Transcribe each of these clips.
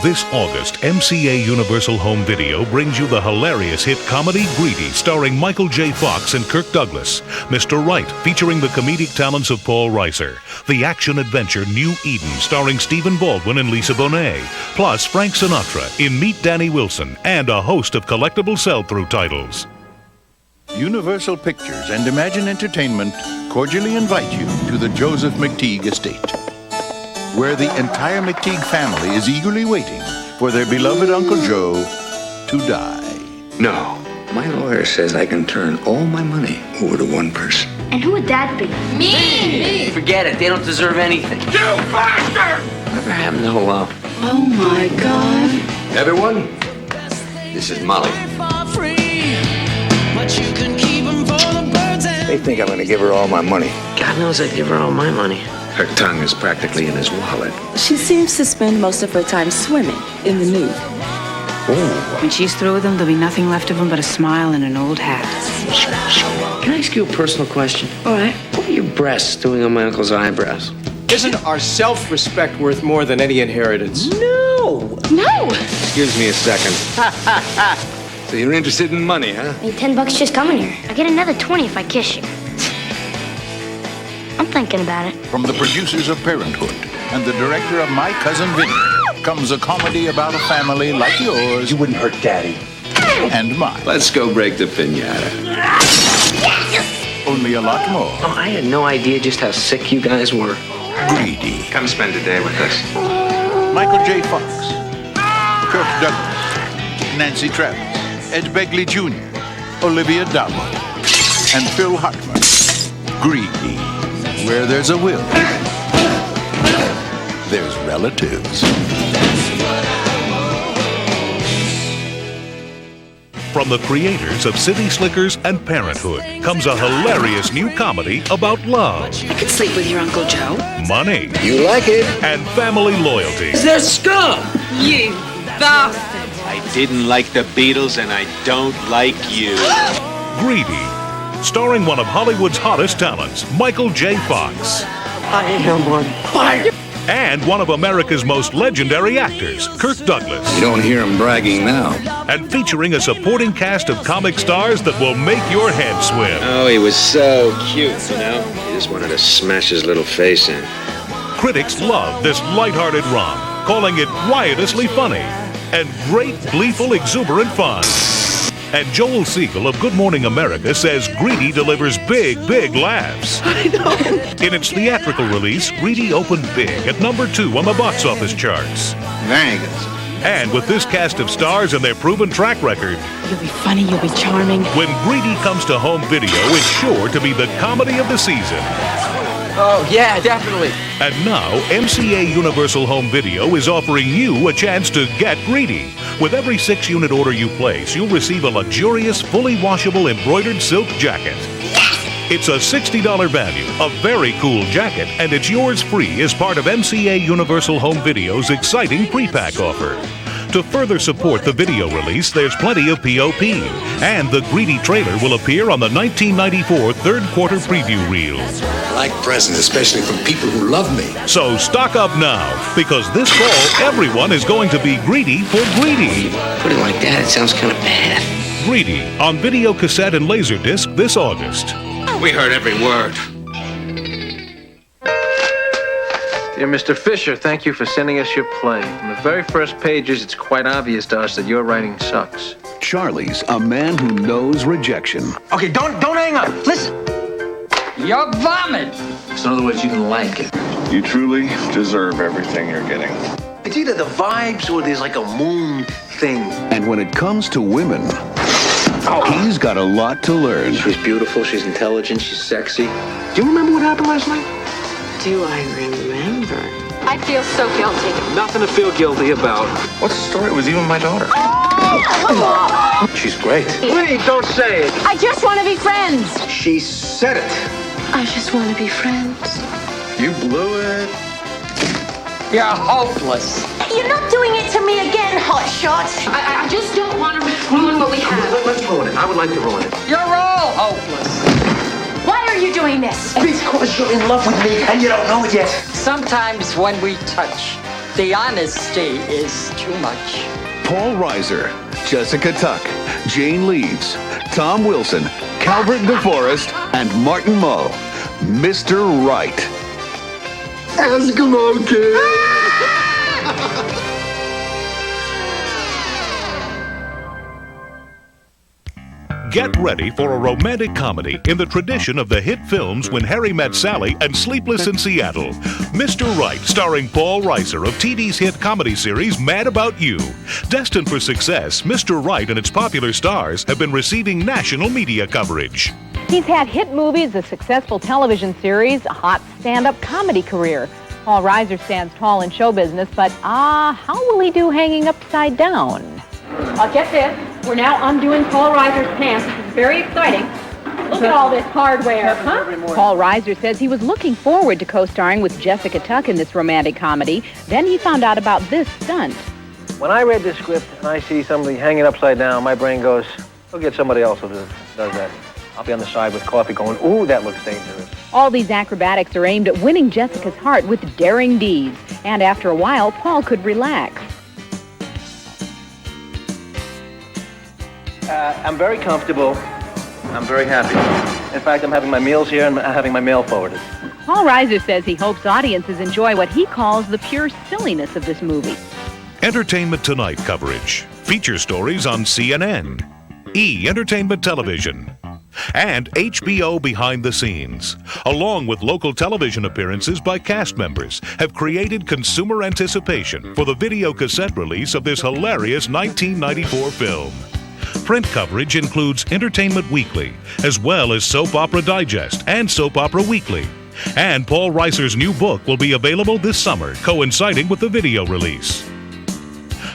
This August, MCA Universal Home Video brings you the hilarious hit comedy Greedy, starring Michael J. Fox and Kirk Douglas. Mr. Right, featuring the comedic talents of Paul Reiser. The action-adventure New Eden, starring Stephen Baldwin and Lisa Bonet. Plus Frank Sinatra in Meet Danny Wilson, and a host of collectible sell-through titles. Universal Pictures and Imagine Entertainment cordially invite you to the Joseph McTeague estate, where the entire McTeague family is eagerly waiting for their beloved Uncle Joe to die. No. My lawyer says I can turn all my money over to one person. And who would that be? Me! Forget it. They don't deserve anything. You bastard! Whatever happened to Hello? Oh my God. Everyone, this is Molly. They think I'm going to give her all my money. God knows I'd give her all my money. Her tongue is practically in his wallet. She seems to spend most of her time swimming in the nude. Oh. When she's through with him, there'll be nothing left of him but a smile and an old hat. Can I ask you a personal question? All right. What are your breasts doing on my uncle's eyebrows? Isn't our self-respect worth more than any inheritance? No! No! Excuse me a second. So you're interested in money, huh? I need $10 just coming here. I get another 20 if I kiss you. I'm thinking about it. From the producers of Parenthood and the director of My Cousin Vinny comes a comedy about a family like yours. You wouldn't hurt Daddy. And mine. Let's go break the piñata. Only a lot more. Oh, I had no idea just how sick you guys were. Greedy. Come spend a day with us. Michael J. Fox, Kirk Douglas, Nancy Travis, Ed Begley Jr., Olivia Dowd, and Phil Hartman. Greedy. Where there's a will, there's relatives. From the creators of City Slickers and Parenthood comes a hilarious new comedy about love, I could sleep with your Uncle Joe. money, You like it? and family loyalty. They're scum! You bastard! I didn't like the Beatles, and I don't like you. Greedy, starring one of Hollywood's hottest talents, Michael J. Fox. I am on fire! And one of America's most legendary actors, Kirk Douglas. You don't hear him bragging now. And featuring a supporting cast of comic stars that will make your head swim. Oh, he was so cute, you know? You just wanted to smash his little face in. Critics love this lighthearted romp, calling it riotously funny and great, gleeful, exuberant fun. And Joel Siegel of Good Morning America says Greedy delivers big, big laughs. I know. In its theatrical release, Greedy opened big at number 2 on the box office charts. Very good. And with this cast of stars and their proven track record, You'll be funny, you'll be charming. when Greedy comes to home video, it's sure to be the comedy of the season. Oh, yeah, definitely. And now, MCA Universal Home Video is offering you a chance to get greedy. With every 6-unit order you place, you'll receive a luxurious, fully washable embroidered silk jacket. It's a $60 value, a very cool jacket, and it's yours free as part of MCA Universal Home Video's exciting pre-pack offer. To further support the video release, there's plenty of POP, and the Greedy trailer will appear on the 1994 third quarter preview reel. I like presents, especially from people who love me. So stock up now, because this fall, everyone is going to be greedy for Greedy. Put it like that, it sounds kind of bad. Greedy, on video cassette and laserdisc this August. We heard every word. Dear Mr. Fisher, thank you for sending us your play. From the very first pages, it's quite obvious to us that your writing sucks. Charlie's a man who knows rejection. Okay, don't hang up. Listen. You're vomit! So in other words, you can like it. You truly deserve everything you're getting. It's either the vibes or there's like a moon thing. And when it comes to women, he's got a lot to learn. She's beautiful, she's intelligent, she's sexy. Do you remember what happened last night? Do I remember? I feel so guilty. Nothing to feel guilty about. What's the story with you and my daughter? She's great. Please don't say it. I just want to be friends. She said it. I just want to be friends. You blew it. You're hopeless. You're not doing it to me again, hotshot. I just don't want to ruin what we have. Let's ruin it. I would like to ruin it. You're all hopeless. Why are you doing this? Because you're in love with me and you don't know it yet. Sometimes when we touch, The honesty is too much. Paul Reiser, Jessica Tuck, Jane Leeds, Tom Wilson, Calvert DeForest, and Martin Mull. Mr. Right. Eskimo Kid! Get ready for a romantic comedy in the tradition of the hit films When Harry Met Sally and Sleepless in Seattle. Mr. Right, starring Paul Reiser of TV's hit comedy series Mad About You. Destined for success, Mr. Right and its popular stars have been receiving national media coverage. He's had hit movies, a successful television series, a hot stand-up comedy career. Paul Reiser stands tall in show business, but how will he do hanging upside down? Get this. We're now undoing Paul Reiser's pants. This is very exciting. Look at all this hardware, huh? Paul Reiser says he was looking forward to co-starring with Jessica Tuck in this romantic comedy. Then he found out about this stunt. When I read this script and I see somebody hanging upside down, my brain goes, go get somebody else who does that. I'll be on the side with coffee going, ooh, that looks dangerous. All these acrobatics are aimed at winning Jessica's heart with daring deeds. And after a while, Paul could relax. I'm very comfortable. I'm very happy. In fact, I'm having my meals here and having my mail forwarded. Paul Reiser says he hopes audiences enjoy what he calls the pure silliness of this movie. Entertainment Tonight coverage. Feature stories on CNN, E! Entertainment Television, and HBO Behind the Scenes, along with local television appearances by cast members, have created consumer anticipation for the video cassette release of this hilarious 1994 film. Print coverage includes Entertainment Weekly, as well as Soap Opera Digest and Soap Opera Weekly. And Paul Reiser's new book will be available this summer, coinciding with the video release.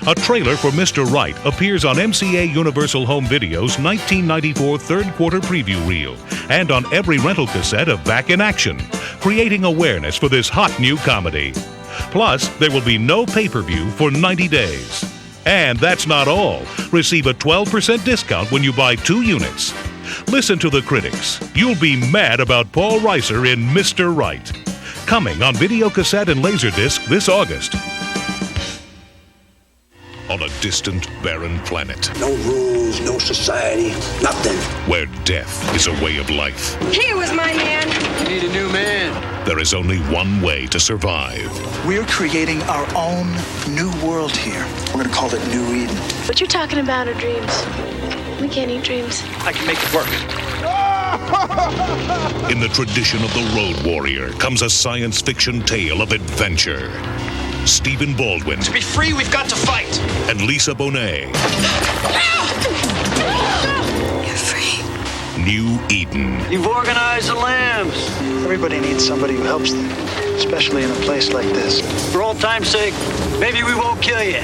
A trailer for Mr. Right appears on MCA Universal Home Video's 1994 third-quarter preview reel and on every rental cassette of Back in Action, creating awareness for this hot new comedy. Plus, there will be no pay-per-view for 90 days. And that's not all. Receive a 12% discount when you buy 2 units. Listen to the critics. You'll be mad about Paul Reiser in Mr. Right. Coming on video cassette and Laserdisc this August. On a distant, barren planet. No rules, no society, nothing. Where death is a way of life. He was my man. You need a new man. There is only one way to survive. We're creating our own new world here. We're going to call it New Eden. What you're talking about are dreams. We can't eat dreams. I can make it work. In the tradition of the Road Warrior comes a science fiction tale of adventure. Stephen Baldwin. To be free, we've got to fight. And Lisa Bonet. You're free. New Eden. You've organized the lambs. Everybody needs somebody who helps them, especially in a place like this. For old time's sake, maybe we won't kill you.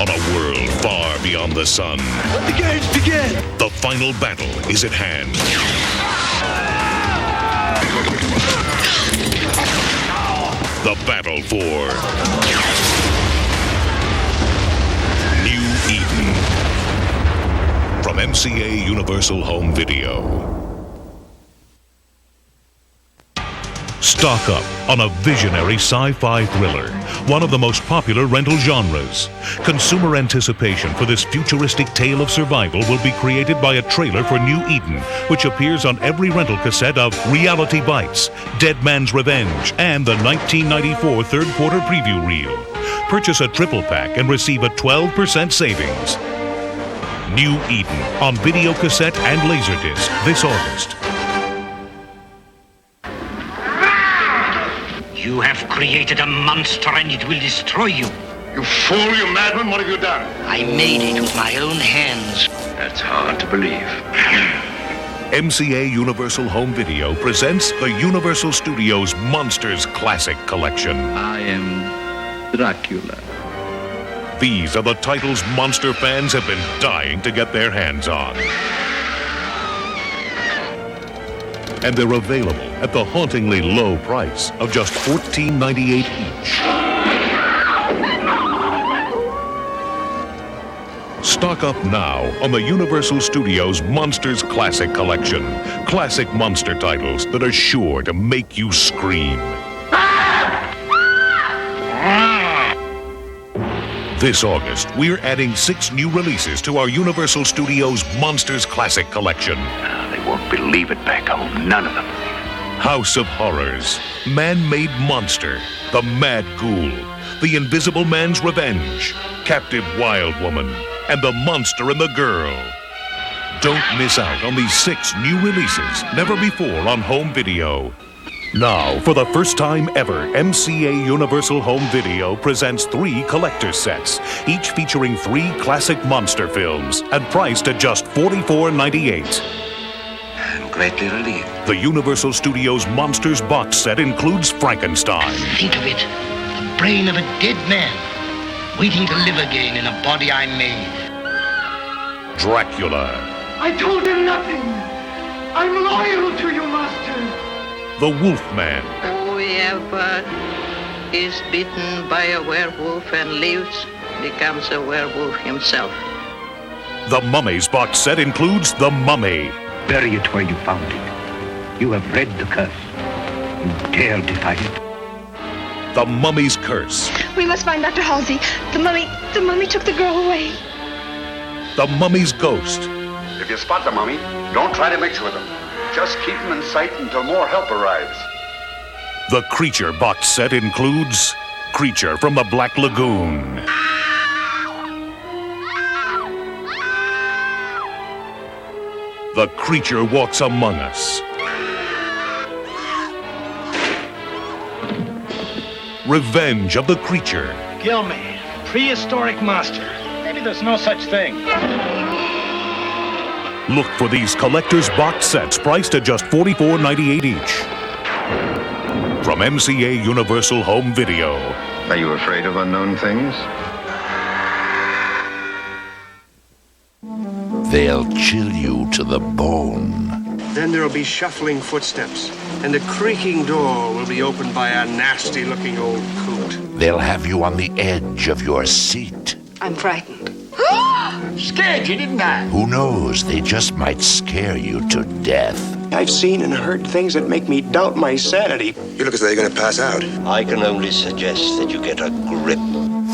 On a world far beyond the sun. Let the games begin. The final battle is at hand. The battle for New Eden. From MCA Universal Home Video. Stock up on a visionary sci-fi thriller, one of the most popular rental genres. Consumer anticipation for this futuristic tale of survival will be created by a trailer for New Eden, which appears on every rental cassette of Reality Bites, Dead Man's Revenge, and the 1994 third-quarter preview reel. Purchase a triple pack and receive a 12% savings. New Eden on video cassette and Laserdisc this August. You have created a monster and it will destroy you. You fool, you madman, what have you done? I made it with my own hands. That's hard to believe. MCA Universal Home Video presents the Universal Studios Monsters Classic Collection. I am Dracula. These are the titles monster fans have been dying to get their hands on. And they're available at the hauntingly low price of just $14.98 each. Stock up now on the Universal Studios Monsters Classic Collection. Classic monster titles that are sure to make you scream. This August, we're adding 6 new releases to our Universal Studios Monsters Classic Collection. They won't believe it back home. None of them. House of Horrors, Man-Made Monster, The Mad Ghoul, The Invisible Man's Revenge, Captive Wild Woman, and The Monster and the Girl. Don't miss out on these 6 new releases, never before on home video. Now, for the first time ever, MCA Universal Home Video presents 3 collector sets, each featuring 3 classic monster films and priced at just $44.98. I'm greatly relieved. The Universal Studios Monsters box set includes Frankenstein. Think of it. The brain of a dead man, waiting to live again in a body I made. Dracula. I told him nothing. I'm loyal to you, Master. The Wolfman. Whoever is bitten by a werewolf and lives becomes a werewolf himself. The Mummies box set includes The Mummy. Bury it where you found it. You have read the curse. You dare defy it. The Mummy's Curse. We must find Dr. Halsey. The mummy took the girl away. The Mummy's Ghost. If you spot the mummy, don't try to mix with them. Just keep them in sight until more help arrives. The Creature box set includes Creature from the Black Lagoon. The Creature Walks Among Us. Revenge of the Creature. Kill me. Prehistoric monster. Maybe there's no such thing. Look for these collector's box sets priced at just $44.98 each. From MCA Universal Home Video. Are you afraid of unknown things? They'll chill you to the bone. Then there'll be shuffling footsteps, and the creaking door will be opened by a nasty-looking old coot. They'll have you on the edge of your seat. I'm frightened. Scared you, didn't I? Who knows, they just might scare you to death. I've seen and heard things that make me doubt my sanity. You look as though you're going to pass out. I can only suggest that you get a grip.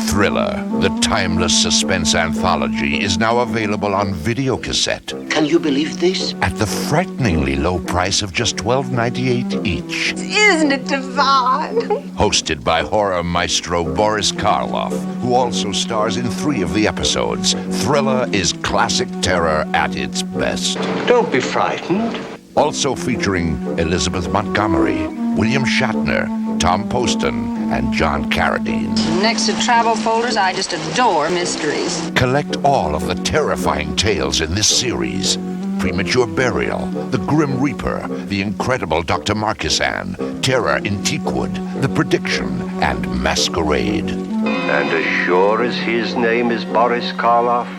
Thriller, the timeless suspense anthology, is now available on videocassette. Can you believe this? At the frighteningly low price of just $12.98 each. Isn't it divine? Hosted by horror maestro Boris Karloff, who also stars in 3 of the episodes, Thriller is classic terror at its best. Don't be frightened. Also featuring Elizabeth Montgomery, William Shatner, Tom Poston, and John Carradine. Next to travel folders, I just adore mysteries. Collect all of the terrifying tales in this series. Premature Burial, The Grim Reaper, The Incredible Dr. Markisan, Terror in Teakwood, The Prediction, and Masquerade. And as sure as his name is Boris Karloff,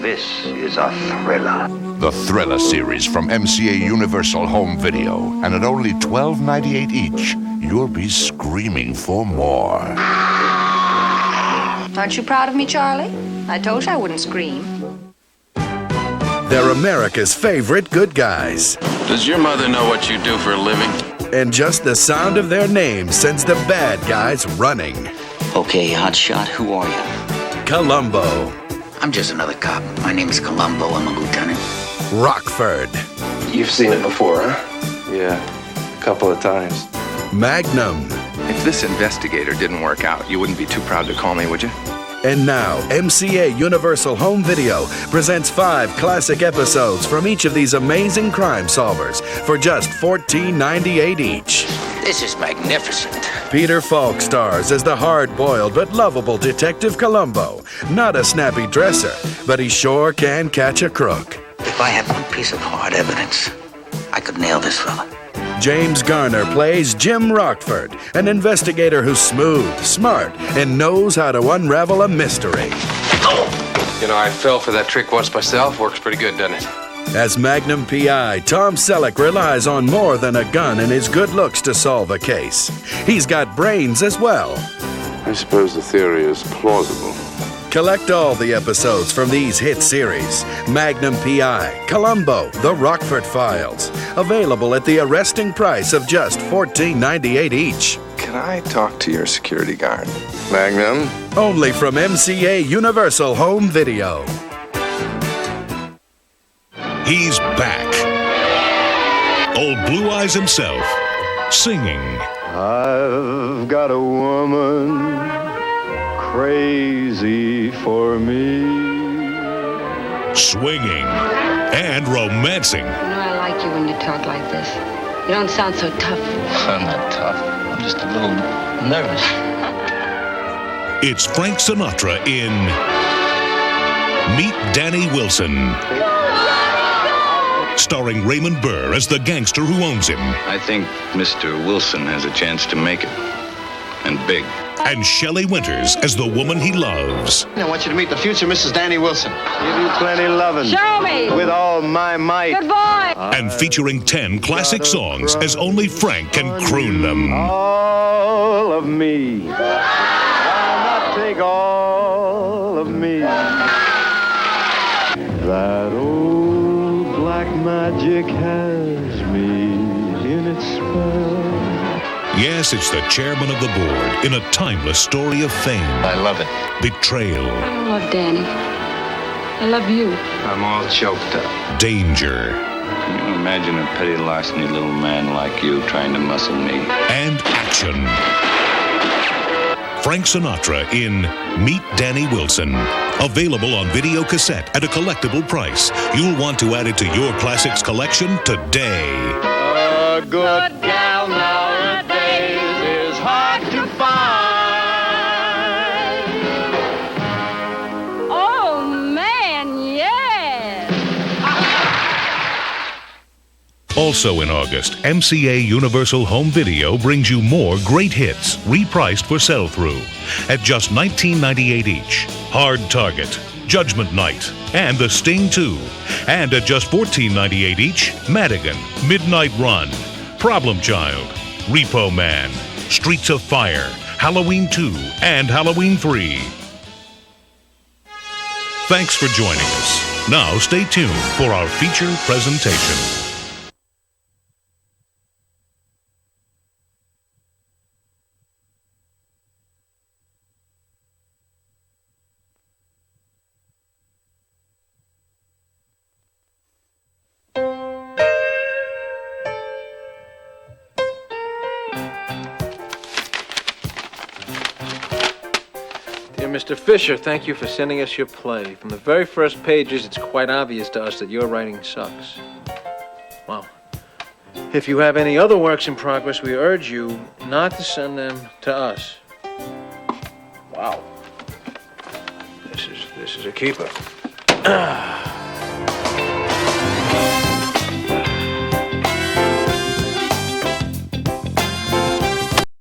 this is a thriller. The Thriller series from MCA Universal Home Video, and at only $12.98 each, you'll be screaming for more. Aren't you proud of me, Charlie? I told you I wouldn't scream. They're America's favorite good guys. Does your mother know what you do for a living? And just the sound of their names sends the bad guys running. Okay, hotshot, who are you? Columbo. I'm just another cop. My name's Columbo. I'm a lieutenant. Rockford. You've seen it before, huh? Yeah, a couple of times. Magnum. If this investigator didn't work out, you wouldn't be too proud to call me, would you? And now, MCA Universal Home Video presents 5 classic episodes from each of these amazing crime solvers for just $14.98 each. This is magnificent. Peter Falk stars as the hard-boiled but lovable Detective Columbo. Not a snappy dresser, but he sure can catch a crook. If I had one piece of hard evidence, I could nail this fella. James Garner plays Jim Rockford, an investigator who's smooth, smart, and knows how to unravel a mystery. You know, I fell for that trick once myself. Works pretty good, doesn't it? As Magnum PI, Tom Selleck relies on more than a gun and his good looks to solve a case. He's got brains as well. I suppose the theory is plausible. Collect all the episodes from these hit series. Magnum PI, Columbo, The Rockford Files. Available at the arresting price of just $14.98 each. Can I talk to your security guard? Magnum? Only from MCA Universal Home Video. He's back. Old Blue Eyes himself, singing. I've got a woman crazy for me. Swinging and romancing. You know, I like you when you talk like this. You don't sound so tough. I'm not tough. I'm just a little nervous. It's Frank Sinatra in Meet Danny Wilson. Starring Raymond Burr as the gangster who owns him. I think Mr. Wilson has a chance to make it. And big. And Shelley Winters as the woman he loves. I want you to meet the future Mrs. Danny Wilson. Give you plenty lovin'. Show me! With all my might. Good boy! And featuring 10 classic songs as only Frank can croon them. All of me. Why not take all of me? That old black magic has me in its spell. Yes, it's the chairman of the board in a timeless story of fame. I love it. Betrayal. I don't love Danny. I love you. I'm all choked up. Danger. Can you imagine a petty larceny little man like you trying to muscle me? And action. Frank Sinatra in Meet Danny Wilson. Available on video cassette at a collectible price. You'll want to add it to your classics collection today. A good gal nowadays is hard to find. Oh, man, yes! Also in August, MCA Universal Home Video brings you more great hits, repriced for sell-through, at just $19.98 each. Hard Target, Judgment Night, and The Sting 2. And at just $14.98 each, Madigan, Midnight Run, Problem Child, Repo Man, Streets of Fire, Halloween 2, and Halloween 3. Thanks for joining us. Now stay tuned for our feature presentation. Mr. Fisher, thank you for sending us your play. From the very first pages, it's quite obvious to us that your writing sucks. Well, if you have any other works in progress, we urge you not to send them to us. Wow. This is a keeper.